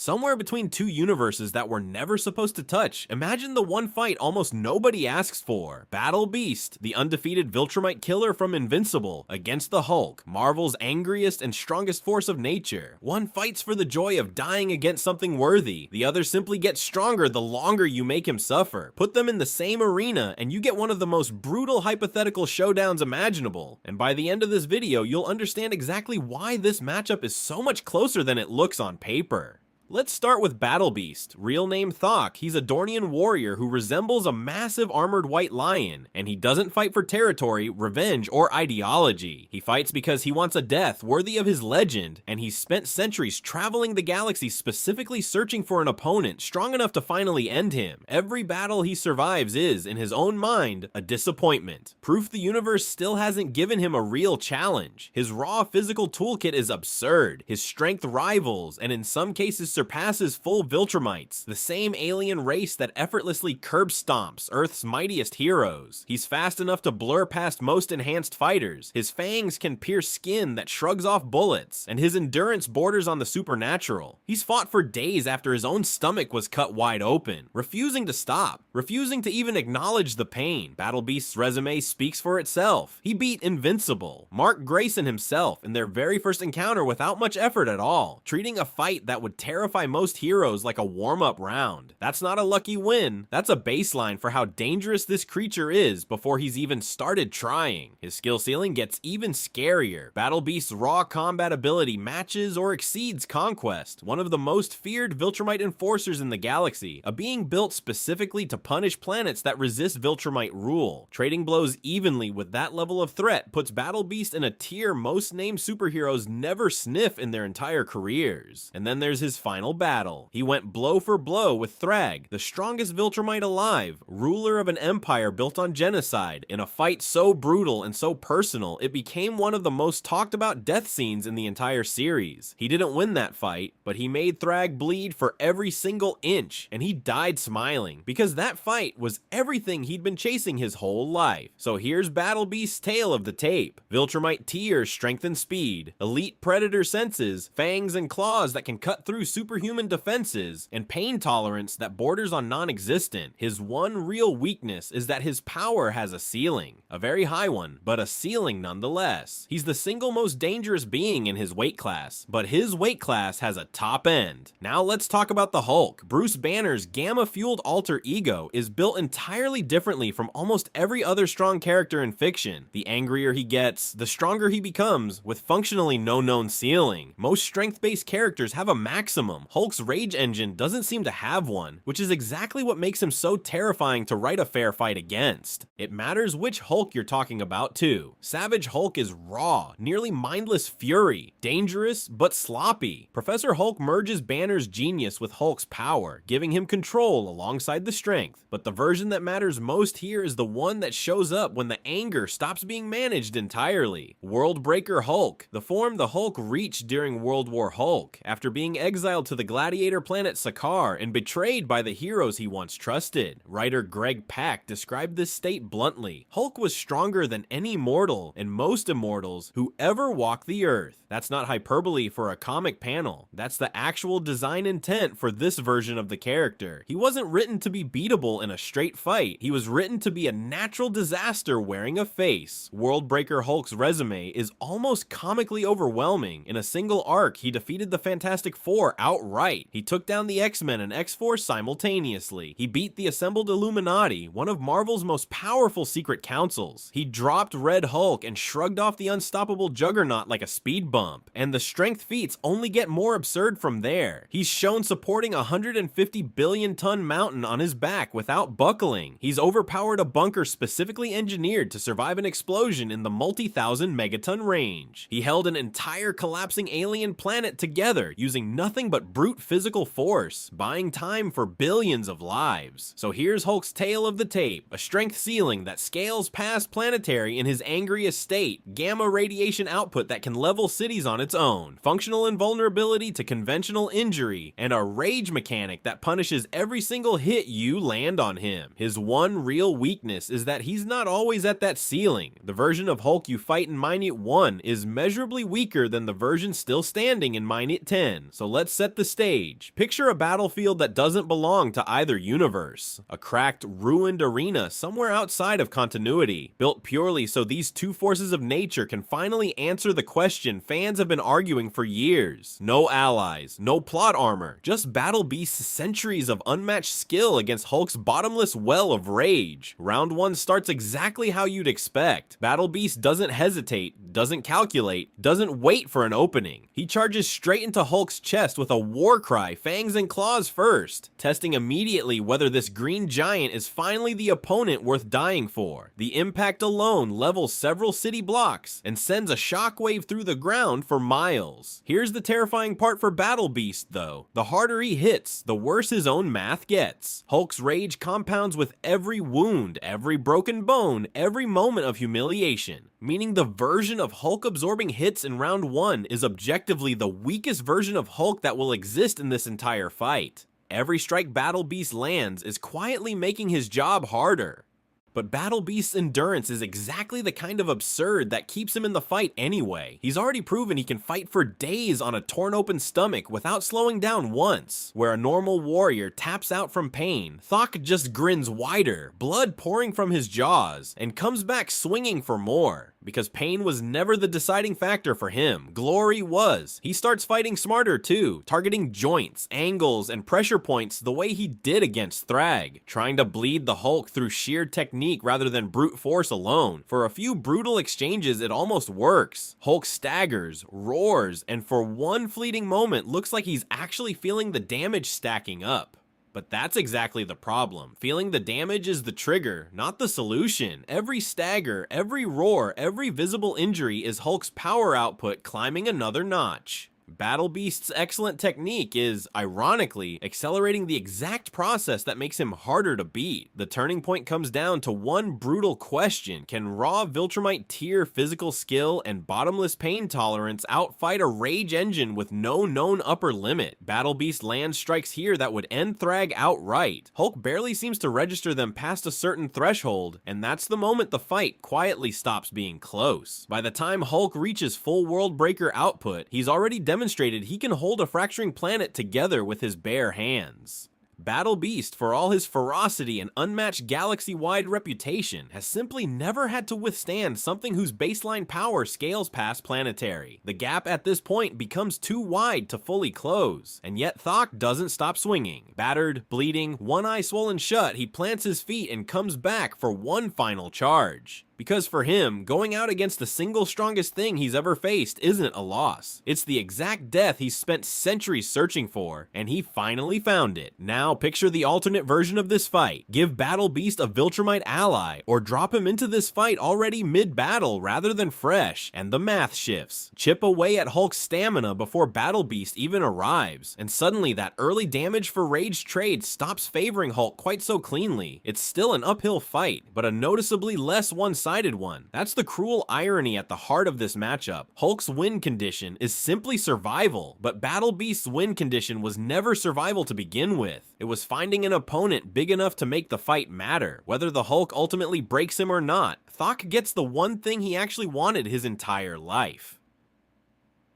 Somewhere between two universes that we're never supposed to touch, imagine the one fight almost nobody asks for. Battle Beast, the undefeated Viltrumite-killer from Invincible, against the Hulk, Marvel's angriest and strongest force of nature. One fights for the joy of dying against something worthy, the other simply gets stronger the longer you make him suffer. Put them in the same arena and you get one of the most brutal hypothetical showdowns imaginable. And by the end of this video, you'll understand exactly why this matchup is so much closer than it looks on paper. Let's start with Battle Beast, real name Thok. He's a Dornian warrior who resembles a massive armored white lion, and he doesn't fight for territory, revenge, or ideology. He fights because he wants a death worthy of his legend, and he's spent centuries traveling the galaxy specifically searching for an opponent strong enough to finally end him. Every battle he survives is, in his own mind, a disappointment. Proof the universe still hasn't given him a real challenge. His raw physical toolkit is absurd. His strength rivals, and in some cases surpasses full Viltrumites, the same alien race that effortlessly curb stomps Earth's mightiest heroes. He's fast enough to blur past most enhanced fighters, his fangs can pierce skin that shrugs off bullets, and his endurance borders on the supernatural. He's fought for days after his own stomach was cut wide open, refusing to stop, refusing to even acknowledge the pain. Battle Beast's resume speaks for itself. He beat Invincible, Mark Grayson himself, in their very first encounter without much effort at all, treating a fight that would terrify most heroes like a warm-up round. That's not a lucky win, that's a baseline for how dangerous this creature is before he's even started trying. His skill ceiling gets even scarier. Battle Beast's raw combat ability matches or exceeds Conquest, one of the most feared Viltrumite enforcers in the galaxy, a being built specifically to punish planets that resist Viltrumite rule. Trading blows evenly with that level of threat puts Battle Beast in a tier most named superheroes never sniff in their entire careers. And then there's his final battle. He went blow for blow with Thrag, the strongest Viltrumite alive, ruler of an empire built on genocide, in a fight so brutal and so personal it became one of the most talked about death scenes in the entire series. He didn't win that fight, but he made Thrag bleed for every single inch, and he died smiling, because that fight was everything he'd been chasing his whole life. So here's Battle Beast's tale of the tape. Viltrumite tier, strength and speed, elite predator senses, fangs and claws that can cut through superhuman defenses, and pain tolerance that borders on non-existent. His one real weakness is that his power has a ceiling. A very high one, but a ceiling nonetheless. He's the single most dangerous being in his weight class, but his weight class has a top end. Now let's talk about the Hulk. Bruce Banner's gamma-fueled alter ego is built entirely differently from almost every other strong character in fiction. The angrier he gets, the stronger he becomes, with functionally no known ceiling. Most strength-based characters have a maximum. Hulk's rage engine doesn't seem to have one, which is exactly what makes him so terrifying to write a fair fight against. It matters which Hulk you're talking about too. Savage Hulk is raw, nearly mindless fury, dangerous but sloppy. Professor Hulk merges Banner's genius with Hulk's power, giving him control alongside the strength. But the version that matters most here is the one that shows up when the anger stops being managed entirely. Worldbreaker Hulk, the form the Hulk reached during World War Hulk, after being exiled to the gladiator planet Sakaar and betrayed by the heroes he once trusted. Writer Greg Pak described this state bluntly. Hulk was stronger than any mortal and most immortals who ever walked the earth. That's not hyperbole for a comic panel. That's the actual design intent for this version of the character. He wasn't written to be beatable in a straight fight. He was written to be a natural disaster wearing a face. Worldbreaker Hulk's resume is almost comically overwhelming. In a single arc, he defeated the Fantastic Four outright. He took down the X-Men and X-Force simultaneously. He beat the assembled Illuminati, one of Marvel's most powerful secret councils. He dropped Red Hulk and shrugged off the unstoppable Juggernaut like a speed bump. And the strength feats only get more absurd from there. He's shown supporting a 150 billion ton mountain on his back without buckling. He's overpowered a bunker specifically engineered to survive an explosion in the multi-thousand megaton range. He held an entire collapsing alien planet together using nothing but brute physical force, buying time for billions of lives. So here's Hulk's tale of the tape, a strength ceiling that scales past planetary in his angriest state, gamma radiation output that can level cities on its own, functional invulnerability to conventional injury, and a rage mechanic that punishes every single hit you land on him. His one real weakness is that he's not always at that ceiling. The version of Hulk you fight in Minute 1 is measurably weaker than the version still standing in Minute 10, so let's set set the stage. Picture a battlefield that doesn't belong to either universe. A cracked, ruined arena somewhere outside of continuity, built purely so these two forces of nature can finally answer the question fans have been arguing for years. No allies, no plot armor, just Battle Beast's centuries of unmatched skill against Hulk's bottomless well of rage. Round 1 starts exactly how you'd expect. Battle Beast doesn't hesitate, doesn't calculate, doesn't wait for an opening. He charges straight into Hulk's chest with a war cry, fangs and claws first, testing immediately whether this green giant is finally the opponent worth dying for. The impact alone levels several city blocks and sends a shockwave through the ground for miles. Here's the terrifying part for Battle Beast though. The harder he hits, the worse his own math gets. Hulk's rage compounds with every wound, every broken bone, every moment of humiliation, meaning the version of Hulk absorbing hits in round 1 is objectively the weakest version of Hulk that will exist in this entire fight. Every strike Battle Beast lands is quietly making his job harder. But Battle Beast's endurance is exactly the kind of absurd that keeps him in the fight anyway. He's already proven he can fight for days on a torn open stomach without slowing down once. Where a normal warrior taps out from pain, Thok just grins wider, blood pouring from his jaws, and comes back swinging for more. Because pain was never the deciding factor for him. Glory was. He starts fighting smarter too, targeting joints, angles, and pressure points the way he did against Thrag, trying to bleed the Hulk through sheer technique rather than brute force alone. For a few brutal exchanges, it almost works. Hulk staggers, roars, and for one fleeting moment looks like he's actually feeling the damage stacking up. But that's exactly the problem. Feeling the damage is the trigger, not the solution. Every stagger, every roar, every visible injury is Hulk's power output climbing another notch. Battle Beast's excellent technique is, ironically, accelerating the exact process that makes him harder to beat. The turning point comes down to one brutal question: can raw Viltrumite tier physical skill and bottomless pain tolerance outfight a rage engine with no known upper limit? Battle Beast lands strikes here that would end Thrag outright. Hulk barely seems to register them past a certain threshold, and that's the moment the fight quietly stops being close. By the time Hulk reaches full world breaker output, he's already demonstrated he can hold a fracturing planet together with his bare hands. Battle Beast, for all his ferocity and unmatched galaxy-wide reputation, has simply never had to withstand something whose baseline power scales past planetary. The gap at this point becomes too wide to fully close, and yet Thok doesn't stop swinging. Battered, bleeding, one eye swollen shut, he plants his feet and comes back for one final charge. Because for him, going out against the single strongest thing he's ever faced isn't a loss. It's the exact death he's spent centuries searching for, and he finally found it. Now picture the alternate version of this fight. Give Battle Beast a Viltrumite ally, or drop him into this fight already mid-battle rather than fresh, and the math shifts. Chip away at Hulk's stamina before Battle Beast even arrives, and suddenly that early damage for rage trade stops favoring Hulk quite so cleanly. It's still an uphill fight, but a noticeably less one-sided one. That's the cruel irony at the heart of this matchup. Hulk's win condition is simply survival, but Battle Beast's win condition was never survival to begin with. It was finding an opponent big enough to make the fight matter. Whether the Hulk ultimately breaks him or not, Thok gets the one thing he actually wanted his entire life.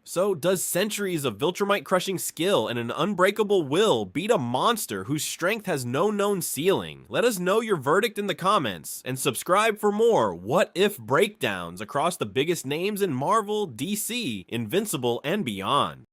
So, does centuries of Viltrumite crushing skill and an unbreakable will beat a monster whose strength has no known ceiling? Let us know your verdict in the comments, and subscribe for more what-if breakdowns across the biggest names in Marvel, DC, Invincible, and beyond.